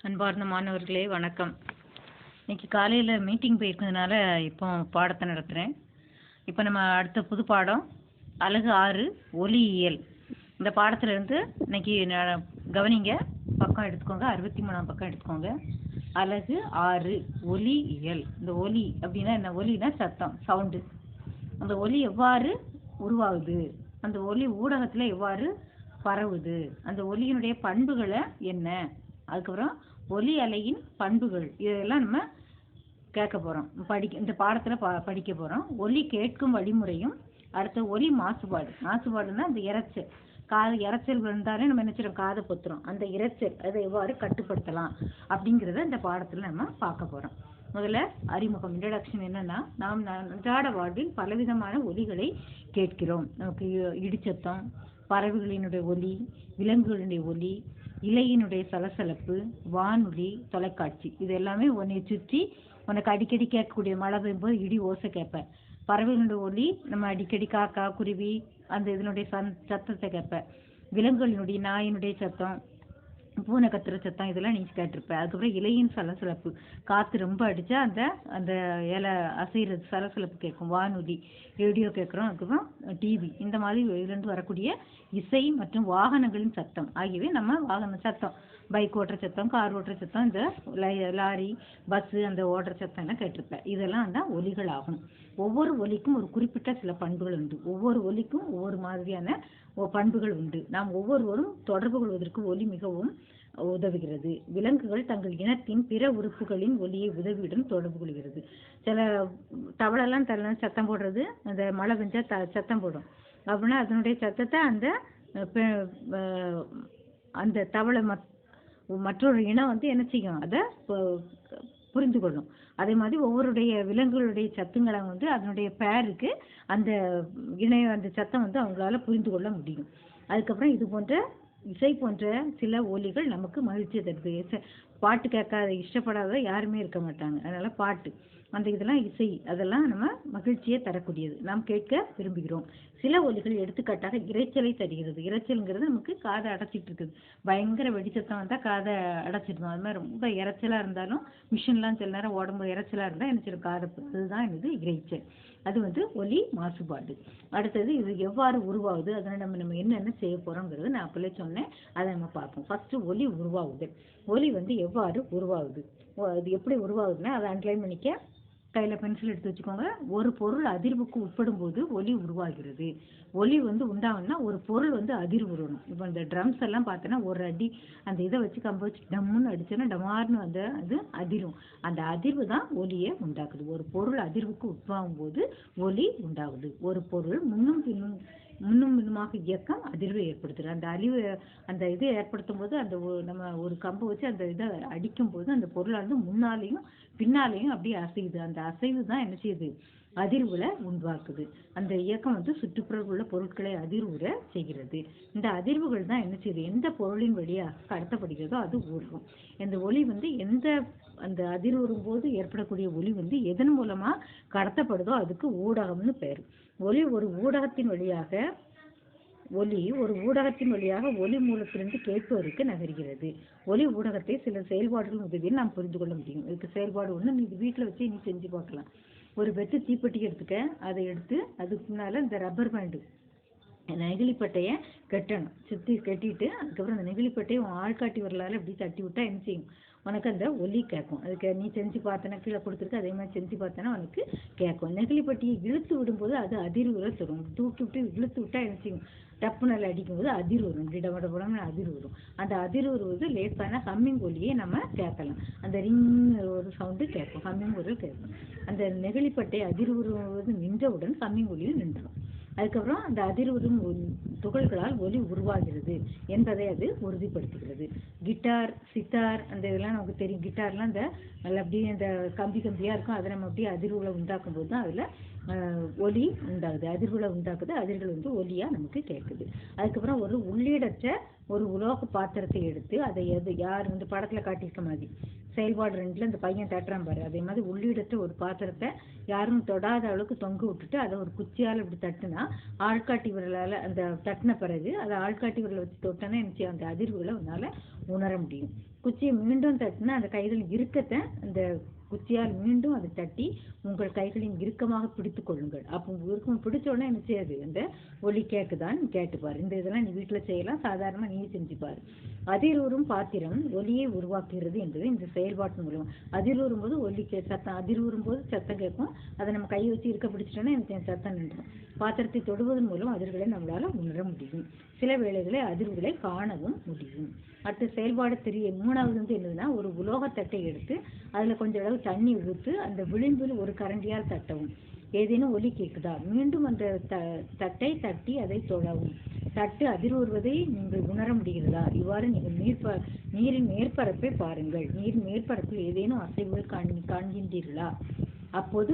அன்பார்ந்த மாணவர்களே வணக்கம். இன்னைக்கு காலையில் மீட்டிங் போயிருக்கிறதுனால இப்போ பாடத்தை நடத்துகிறேன். இப்போ நம்ம அடுத்த புது பாடம் அலகு 6 ஒலியியல். இந்த பாடத்திலிருந்து இன்னைக்கு கவனிங்க, பக்கம் எடுத்துக்கோங்க, 63ஆம் பக்கம் எடுத்துக்கோங்க. அலகு 6 ஒலியியல். இந்த ஒலி அப்படின்னா என்ன? ஒலினா சத்தம், சவுண்டு. அந்த ஒலி எவ்வாறு உருவாகுது, அந்த ஒலி ஊடகத்தில் எவ்வாறு பரவுது, அந்த ஒலியினுடைய பண்புகளை என்ன, அதுக்கப்புறம் ஒலி அலையின் பண்புகள், இதெல்லாம் நம்ம கேட்க போகிறோம், இந்த பாடத்தில் படிக்க போகிறோம். ஒலி கேட்கும் வழிமுறையும், அடுத்த ஒலி மாசுபாடு. மாசுபாடுன்னா அந்த இரைச்சல், இரைச்சல் இருந்தாலே நம்ம நினைச்சிடும் காதை பொத்துறோம். அந்த இரைச்சல் அதை எவ்வாறு கட்டுப்படுத்தலாம் அப்படிங்கிறத இந்த பாடத்தில் நம்ம பார்க்க போகிறோம். முதல்ல அறிமுகம், இன்ட்ரடக்ஷன். என்னன்னா, நாம் அன்றாட வாழ்வில் பலவிதமான ஒலிகளை கேட்கிறோம். நமக்கு இடிச்சத்தம், பறவைகளினுடைய ஒலி, விலங்குகளினுடைய ஒலி, இலையினுடைய சலசலப்பு, வானொலி, தொலைக்காட்சி, இது எல்லாமே உன்னை சுற்றி உனக்கு அடிக்கடி கேட்கக்கூடிய. மழை பெய்யும்போது இடி ஓசை கேட்பேன். பறவைகளுடைய ஒலி நம்ம அடிக்கடி காக்கா, குருவி, அந்த இதனுடைய சத்தத்தை கேட்பேன். விலங்குகளினுடைய, நாயினுடைய சத்தம், பூனை கத்துற சத்தம், இதெல்லாம் நீ கேட்டிருப்ப. அதுக்கப்புறம் இலையின் சலசலப்பு, காற்று ரொம்ப அடித்தா அந்த அந்த இலை அசைகிறது, சலசலப்பு கேட்கும். வானொலி, ரேடியோ கேட்குறோம். அதுக்கப்புறம் டிவி, இந்த மாதிரி இதுலேருந்து வரக்கூடிய இசை மற்றும் வாகனங்களின் சத்தம் ஆகியவை நம்ம வாகன சத்தம், பைக் ஓட்டுற சத்தம், கார் ஓட்டுற சத்தம், இந்த லாரி, பஸ்ஸு, அந்த ஓடுற சத்தம் எல்லாம் கேட்டிருப்பேன். இதெல்லாம் தான் ஒலிகள் ஆகும். ஒவ்வொரு ஒலிக்கும் ஒரு குறிப்பிட்ட சில பண்புகள் உண்டு. ஒவ்வொரு ஒலிக்கும் ஒவ்வொரு மாதிரியான பண்புகள் உண்டு. நாம் ஒவ்வொருவரும் தொடர்பு கொள்வதற்கு ஒலி மிகவும் உதவுகிறது. விலங்குகள் தங்கள் இனத்தின் பிற உறுப்புகளின் ஒலியை உதவியுடன் தொடர்பு கொள்கிறது. சில தவளெல்லாம் சத்தம் போடுறது, அந்த மழை பெஞ்சா சத்தம் போடும் அப்படின்னா அதனுடைய சத்தத்தை அந்த தவளை மற்றொரு இனம் என்ன செய்யும், அதை புரிந்து கொள்ளும். அதே மாதிரி ஒவ்வொருடைய விலங்குகளுடைய சத்தங்களை அதனுடைய பேருக்கு அந்த அந்த சத்தம் அவங்களால புரிந்து கொள்ள முடியும். அதுக்கப்புறம் இது போன்ற இசை போன்ற சில ஒலிகள் நமக்கு மகிழ்ச்சியை தருது. பாட்டு கேட்காத இஷ்டப்படாத யாருமே இருக்க மாட்டாங்க. அதனால பாட்டு, அந்த இதெல்லாம் இசை, அதெல்லாம் நம்ம மகிழ்ச்சியை தரக்கூடியது, நாம் கேட்க விரும்புகிறோம். சில ஒலிகள் எடுத்துக்காட்டாக இரைச்சலை தருகிறது. இரைச்சல்ங்கிறது நமக்கு காதை அடைச்சிட்டு இருக்குது. பயங்கர வெடிச்சத்தம் வந்தால் காதை அடைச்சிடுவோம். அது மாதிரி ரொம்ப இரைச்சலாக இருந்தாலும், மிஷின்லாம் சில நேரம் உடம்பு இரைச்சலாக இருந்தால் என்ன செய்யும், காதை, இதுதான் இது இரைச்சல். அது ஒலி மாசுபாடு. அடுத்தது இது எவ்வாறு உருவாகுது, அதனால் நம்ம என்னென்ன செய்ய போகிறோங்கிறது நான் அப்போலே சொன்னேன், அதை நம்ம பார்ப்போம். ஃபஸ்ட்டு ஒலி உருவாகுது. ஒலி எவ்வாறு உருவாகுது, அது எப்படி உருவாகுதுன்னா அதை அண்டர்லைன் பண்ணிக்க, கையில் பென்சில் எடுத்து வச்சுக்கோங்க. ஒரு பொருள் அதிர்வுக்கு உட்படும் போது ஒலி உருவாகிறது. ஒலி உண்டாகும்னா ஒரு பொருள் அதிர்வு வரணும். இப்போ இந்த ட்ரம்ஸ் எல்லாம் பார்த்தோன்னா ஒரு அடி அந்த இதை வச்சு கம்ப வச்சு டம்முன்னு அடிச்சோன்னா டமார்னு அது அதிரும். அந்த அதிர்வு தான் ஒலியை உண்டாக்குது. ஒரு பொருள் அதிர்வுக்கு உட்பாகும் போது ஒலி உண்டாகுது. ஒரு பொருள் முன்னும் பின்னுமாக இயக்கம் அதிர்வை ஏற்படுத்துது. அந்த இதை ஏற்படுத்தும் போது நம்ம ஒரு கம்பை வச்சு அந்த இதை அடிக்கும் போது அந்த பொருளானது முன்னாலேயும் பின்னாலேயும் அப்படியே அசையுது. அந்த அசைவு தான் என்ன செய்யுது, அதிர்வுகளை உண்டாக்குது. அந்த இயக்கம் சுற்றுப்புறம் உள்ள பொருட்களை அதிர்வுற செய்கிறது. இந்த அதிர்வுகள் தான் என்ன செய்யுது, எந்த பொருளின் வழியாக கடத்தப்படுகிறதோ அது ஊர்வம். இந்த ஒலி அந்த அதிர்வுறும் போது ஏற்படக்கூடிய ஒலி எதன் மூலமா கடத்தப்படுதோ அதுக்கு ஊடகம்னு பேர். ஒலி ஒரு ஊடகத்தின் வழியாக ஒலி மூலத்திலிருந்து கேட்பவருக்கு நகர்கிறது. ஒலி ஊடகத்தை சில செயல்பாடுகள் உதவியில் நாம் புரிந்து கொள்ள முடியும். இதுக்கு செயல்பாடு ஒன்று நீ வீட்டில் வச்சு நீ செஞ்சு பார்க்கலாம். ஒரு வெத்து தீப்பெட்டி எடுத்துக்க, அதை எடுத்து அதுக்கு முன்னால் இந்த ரப்பர் பேண்டு, நெகிழிப்பட்டையை கட்டணும். சுற்றி கட்டிட்டு அதுக்கப்புறம் அந்த நெகிழிப்பட்டையை ஆள்காட்டி வரலாறு இப்படி தட்டி விட்டா என்ன செய்யும், உனக்கு அந்த ஒலி கேட்கும். அதுக்கு நீ செஞ்சு பார்த்தனா, கீழே கொடுத்துருக்கு, அதே மாதிரி செஞ்சு பார்த்தனா உனக்கு கேட்கும். நெகிழிப்பட்டியை இழுத்து விடும்போது அது அதிர்வுகளை தரும். தூக்கி விட்டு இழுத்து விட்டா என்ன செய்யும், டப்பு நல்லா அடிக்கும்போது அதிர்வு வரும், டமடபடம்னு அதிர்வு வரும். அந்த அதிர்வு வருவது லேசான ஹம்மிங் ஒலியை நம்ம கேட்கலாம். அந்த ரிங் ஒரு சவுண்டு கேட்கும், ஹம்மிங் ஒலி கேட்கும். அந்த நெகிழிப்பட்டை அதிர்வு வருவது நின்றவுடன் ஹம்மிங் ஒலியும் நின்றுடும். அதுக்கப்புறம் அந்த அதிர்வுறும் துகள்களால் ஒலி உருவாகிறது என்பதை அது உறுதிப்படுத்துகிறது. கிட்டார், சித்தார், அந்த இதெல்லாம் நமக்கு தெரியும். கிட்டார்லாம் அந்த அப்படியே அந்த கம்பியாக இருக்கும். அதை நம்ம அப்படியே அதிர்வுகளை உண்டாக்கும் போது தான் அதில் ஒலி உண்டாகுது, அதிர்வுகளை உண்டாக்குது. அதிர்கள் ஒலியாக நமக்கு கேட்குது. அதுக்கப்புறம் ஒரு உள்ளீடற்ற ஒரு உலோக பாத்திரத்தை எடுத்து அதை யார் வந்து படத்துல காட்டியிருக்க மாதிரி செயல்பாடு 2ல இந்த பையன் தட்டுறான் பாரு, அதே மாதிரி உள்ளிடத்த ஒரு பாத்திரத்தை யாரும் தொடாத அளவுக்கு தொங்க விட்டுட்டு அதை ஒரு குச்சியால் இப்படி தட்டுனா ஆள்காட்டி விரலால் அந்த தட்டின பிறகு அதை ஆள்காட்டி விரலை வச்சு தொட்டனா என்ன அந்த அதிர்வுகளை உன்னால உணர முடியும். குச்சியை மீண்டும் தட்டினா அந்த கைகள் இறுக்கத்தை அந்த குச்சியால் மீண்டும் அதை தட்டி உங்கள் கைகளின் இறுக்கமாக பிடித்து கொள்ளுங்கள். அப்போ இறுக்கம் பிடிச்ச உடனே என்ன செய்யாது, அந்த ஒலி கேட்குதான்னு கேட்டுப்பாரு. இந்த இதெல்லாம் நீ வீட்டில் செய்யலாம், சாதாரணமாக நீ செஞ்சுப்பாரு. அதிர்வுறும் பாத்திரம் ஒலியை உருவாக்குகிறது என்பது இந்த செயல்பாட்டு மூலம். அதிர்வுறும் போது ஒலி சத்தம், அதிர்வுறும் போது சத்தம் கேட்கும். அதை நம்ம கையை வச்சு இருக்க பிடிச்சிட்டோன்னா எனக்கு சத்தம் நின்றும். பாத்திரத்தை தொடுவதன் மூலம் அதிர்வுகளை நம்மளால உணர முடியும். சில வேளைகளை அதிர்வுகளை காணவும் முடியும். அடுத்த செயல்பாடு 3வது வந்து என்னதுன்னா, ஒரு உலோகத்தட்டை எடுத்து அதுல கொஞ்சம் அளவு தண்ணி ஊற்று அந்த விளிம்பில் ஒரு கரண்டியால் தட்டவும். ஏதேனும் ஒலி கேட்குதா, மீண்டும் அந்த தட்டை தட்டி அதை தொடவும். தட்டு அதிர்வுறுவதை நீங்கள் உணர முடிகிறதா? இவ்வாறு நீங்கள் நீரின் மேற்பரப்பை பாருங்கள். நீரின் மேற்பரப்பில் ஏதேனும் அசைவுகள் காண்கின்றீர்களா? அப்போது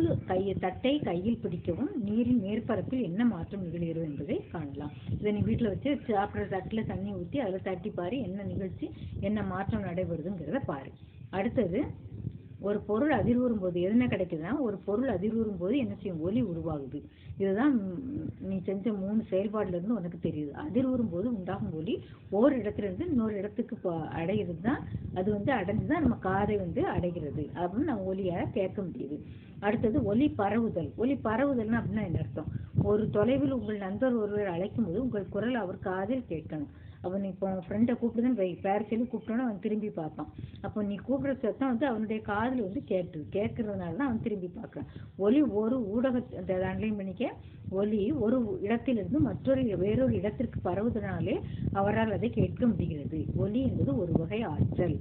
தட்டை கையில் பிடிக்கவும் நீரின் மேற்பரப்பில் என்ன மாற்றம் நிகழ்கிறது என்பதை காணலாம். இதை நீ வீட்டில் வச்சு சாப்பிட்ற தட்டில் தண்ணி ஊற்றி அதில் தட்டி பாரு, என்ன நிகழ்ச்சி என்ன மாற்றம் நடைபெறுதுங்கிறத பாரு. அடுத்தது, ஒரு பொருள் அதிர்வுறும் போது என்ன கிடைக்குதுன்னா, ஒரு பொருள் அதிர்வுறும் போது என்ன செய்யும், ஒலி உருவாகுது. இதுதான் நீ செஞ்ச 3 செயல்பாடுல இருந்து உனக்கு தெரியுது. அதிர்வுறும் போது உண்டாகும் ஒலி ஒரு இடத்துல இருந்து இன்னொரு இடத்துக்கு அடைகிறது தான், அது வந்து அடைஞ்சுதான் நம்ம காதை வந்து அடைகிறது அப்படின்னு நம்ம ஒலியை கேட்க முடியுது. அடுத்தது ஒலி பரவுதல். ஒலி பரவுதல்னா அப்படின்னா என்ன அர்த்தம்? ஒரு தொலைவில் உங்கள் நண்பர் ஒருவர் அழைக்கும் போது உங்கள் குரல் அவர் காதில் கேட்கணும். அவன் இப்போ ஃப்ரெண்டை கூப்பிடுதுன்னு பேர் சொல்லி கூப்பிட்டோன்னா அவன் திரும்பி பார்ப்பான். அப்போ நீ கூப்பிடுற சத்தம் வந்து அவனுடைய காதில் வந்து கேட்கறதுனால தான் அவன் திரும்பி பார்க்குறான். ஒலி ஒரு ஊடகத்தை அண்டர்லைன் பண்ணிக்க, ஒலி ஒரு இடத்திலிருந்து வேறொரு இடத்திற்கு பரவுவதனாலே அவரால் அதை கேட்க முடிகிறது. ஒலி என்பது ஒரு வகை ஆற்றல்.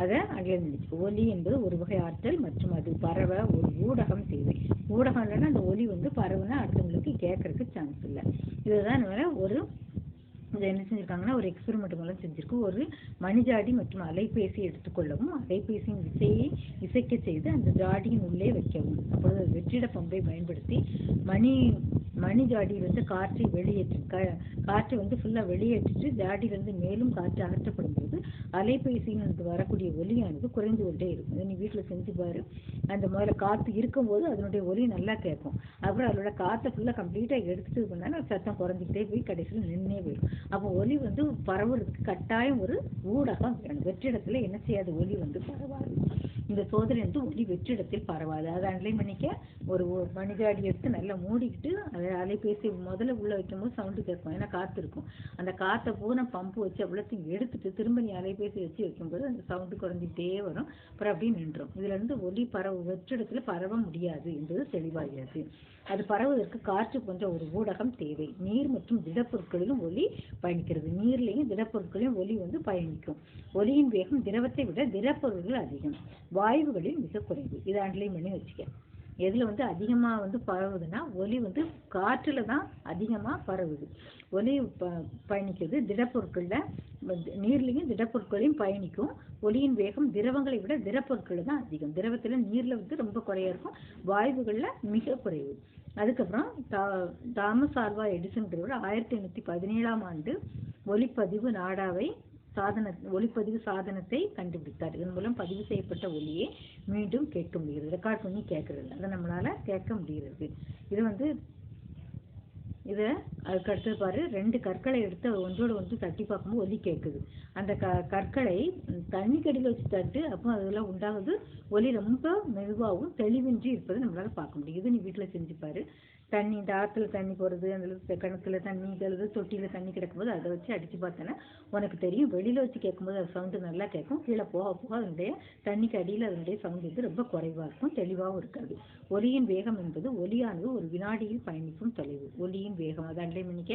அதை அண்டர்லைன் பண்ணிக்க. ஒலி என்பது ஒரு வகை ஆற்றல் மற்றும் அது பரவ ஒரு ஊடகம் தேவை. ஊடகம் இல்லைன்னா அந்த ஒலி வந்து பரவுனா அடுத்தவங்களுக்கு கேட்கறதுக்கு சான்ஸ் இல்லை. இதுதான் ஒரு இதை என்ன செஞ்சிருக்காங்கன்னா, ஒரு எக்ஸ்பெரிமெண்ட் மூலம் செஞ்சிருக்கு. ஒரு மணிஜாடி மற்றும் அலைபேசி எடுத்துக்கொள்ளவும் அலைபேசியின் விசையை இசைக்க செய்து அந்த ஜாடியின் உள்ளே வைக்கவும். அப்பொழுது வெற்றிட பம்பை பயன்படுத்தி மணி ஜாடியிலிருந்து காற்றை காற்றை வந்து ஃபுல்லாக வெளியேற்றிட்டு ஜாடியிலிருந்து மேலும் காற்று அகற்றப்படும் போது அலைபேசியிலிருந்து வரக்கூடிய ஒலியானது குறைந்து கொண்டே இருக்கும். நீ வீட்டில் செஞ்சு பாரு. அந்த முதல்ல காற்று இருக்கும்போது அதனுடைய ஒலி நல்லா கேட்கும். அப்புறம் அதோட காற்றை ஃபுல்லாக கம்ப்ளீட்டாக எடுத்துட்டு பண்ணாலும் சத்தம் குறைஞ்சிக்கிட்டே போய் கடைசியில் நின்னே போயிடும். அப்போ ஒலி வந்து பரவுறதுக்கு கட்டாயம் ஒரு ஊடகம் வேணும். வெற்றிடத்துல என்ன செய்யாது, ஒலி வந்து பரவாது. இந்த சோதனை வந்து ஒலி வெற்றிடத்தில் பரவாது. அதை அண்டர்லைன் பண்ணிக்க. ஒரு மணிஜாடி எடுத்து நல்லா மூடிக்கிட்டு அதை அலைபேசி முதல்ல உள்ள வைக்கும் போது சவுண்டு கேட்கும், ஏன்னா காற்று இருக்கும். அந்த காற்றை பூனை பம்பு வச்சு அவ்வளோத்தையும் எடுத்துட்டு திரும்ப நீ அலைபேசி வச்சு வைக்கும்போது அந்த சவுண்டு குறைஞ்சிட்டே வரும். அப்புறம் அப்படியே நின்றோம். இதுல இருந்து ஒலி வெற்றிடத்துல பரவ முடியாது என்பது தெளிவாகிறது. அது பரவுவதற்கு காற்று போன்ற ஒரு ஊடகம் தேவை. நீர் மற்றும் திடப்பொருட்களிலும் ஒலி பயணிக்கிறது. நீர்லையும் திடப்பொருட்களையும் ஒலி வந்து பயணிக்கும். ஒலியின் வேகம் திரவத்தை விட திடப்பொருட்கள் அதிகம், வாயுகளில் மிக குறைவு. இதை அண்டர்லைன் பண்ணி வச்சுக்க. எதுல வந்து அதிகமா வந்து பரவுதுன்னா, ஒலி வந்து காற்றுல தான் அதிகமா பரவுது. ஒலி பயணிக்கிறது திடப்பொருட்கள்ல, நீர்லையும் திடப்பொருட்களையும் பயணிக்கும். ஒலியின் வேகம் திரவங்களை விட திடப்பொருட்கள் தான் அதிகம். திரவத்துல நீர்ல வந்து ரொம்ப குறையா இருக்கும், வாயுகள்ல மிக குறைவு. அதுக்கப்புறம் தாமஸ் ஆல்வா எடிசன் 1817 ஆண்டு ஒலிப்பதிவு சாதனத்தை கண்டுபிடித்தார். இதன் மூலம் பதிவு செய்யப்பட்ட ஒலியை மீண்டும் கேட்க முடிகிறது. ரெக்கார்ட் பண்ணி கேட்கறது, அதை நம்மளால கேட்க முடிகிறது. இது வந்து அதுக்கு அடுத்தது பாரு, 2 கற்களை எடுத்து ஒன்றோட ஒன்று தட்டி பார்க்கும்போது ஒலி கேட்குது. அந்த கற்களை தண்ணிக்கடியில் வச்சு தட்டு, அப்போ அதெல்லாம் உண்டாகுது ஒலி ரொம்ப மெதுவாகவும் தெளிவின்றி இருப்பதை நம்மளால பார்க்க முடியும். இது நீ வீட்டில் செஞ்சுப்பாரு. தண்ணி இந்த ஆற்றுல தண்ணி போகிறது, அந்த கிணத்துல தண்ணி கழுது, தொட்டியில் தண்ணி கிடக்கும்போது அதை வச்சு அடித்து பார்த்தேன்னா உனக்கு தெரியும். வெளியில் வச்சு கேட்கும்போது அது சவுண்டு நல்லா கேட்கும். கீழே போக போக அதனுடைய தண்ணிக்கு அடியில் அதனுடைய சவுண்டு வந்து ரொம்ப குறைவாக இருக்கும், தெளிவாகவும் இருக்காது. ஒலியின் வேகம் என்பது ஒலியானது ஒரு வினாடியில் பயணிக்கும் தொலைவு. ஒலியின் வேகம், அதை அண்டை மணிக்க.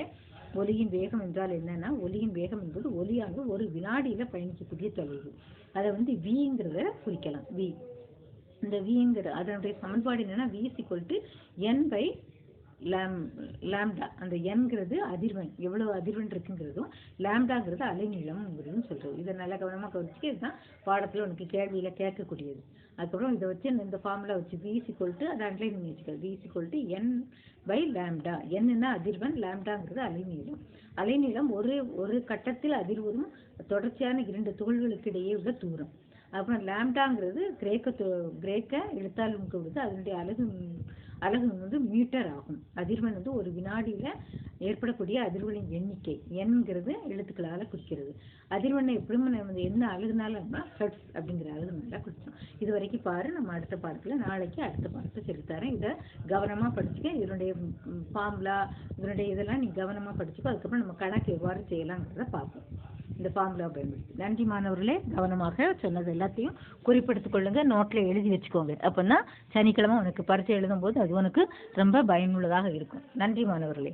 ஒலியின் வேகம் என்றால் என்னன்னா, ஒலியின் வேகம் என்பது ஒலியானது ஒரு வினாடியில பயணிக்கக்கூடிய தொலைவு. அதை வந்து விங்கிறத குறிக்கலாம். வி, இந்த விங்கிற அதனுடைய சமன்பாடு என்னன்னா, v = n/r. லாம்டா. அந்த என்கிறது அதிர்வெண், எவ்வளவு அதிர்வெண் இருக்குங்கிறதும் லாம்டாங்கிறது அலைநீளம்ங்கிறதும் சொல்றது. இதை நல்லா கவனமாக கவனிச்சுட்டு இதுதான் பாடத்தில் உனக்கு கேள்வியில் கேட்கக்கூடியது. அதுக்கப்புறம் இதை வச்சு இந்த ஃபார்முலா வச்சு V = அதை அண்டர்லைன் பண்ணி வச்சுக்க. V = N/λ. என்னன்னா அதிர்வெண், லாம்டாங்கிறது அலைநீளம். அலைநீளம் ஒரு கட்டத்தில் அதிர்வுறும் தொடர்ச்சியான 2 துகள்களுக்கு இடையே உள்ள தூரம். அப்புறம் லாம்டாங்கிறது கிரேக்க எழுத்தால் கொடுத்து அதனுடைய அலகு மீட்டர் ஆகும். அதிர்வெண் ஒரு வினாடியில் ஏற்படக்கூடிய அதிர்வெண்ணின் எண்ணிக்கை என்கிறது எழுத்துக்களால் குறிக்கிறது. அதிர்வெண்ணை எப்படியும் நம்ம என்ன அலகுனால ஹெர்ட்ஸ் அப்படிங்கிற அலகுனால குறிச்சோம். இது வரைக்கும் பாரு. நம்ம அடுத்த பாடத்தில் நாளைக்கு அடுத்த பாடத்தை சொல்லித்தரேன். இதை கவனமாக படிச்சுக்க. இதனுடைய ஃபார்முலா இதெல்லாம் நீ கவனமாக படிச்சுக்கோ. அதுக்கப்புறம் நம்ம கணக்கு எவ்வாறு செய்யலாங்கிறத பார்ப்போம் இந்த ஃபார்முலா பயன்படுத்தி. நன்றி மாணவர்களே. கவனமாக சொன்னது எல்லாத்தையும் குறிப்பெடுத்துக் கொள்ளுங்க, நோட்டில் எழுதி வச்சுக்கோங்க. அப்போன்னா சனிக்கிழமை உனக்கு பரீட்சை எழுதும் போது அது உனக்கு ரொம்ப பயனுள்ளதாக இருக்கும். நன்றி மாணவர்களே.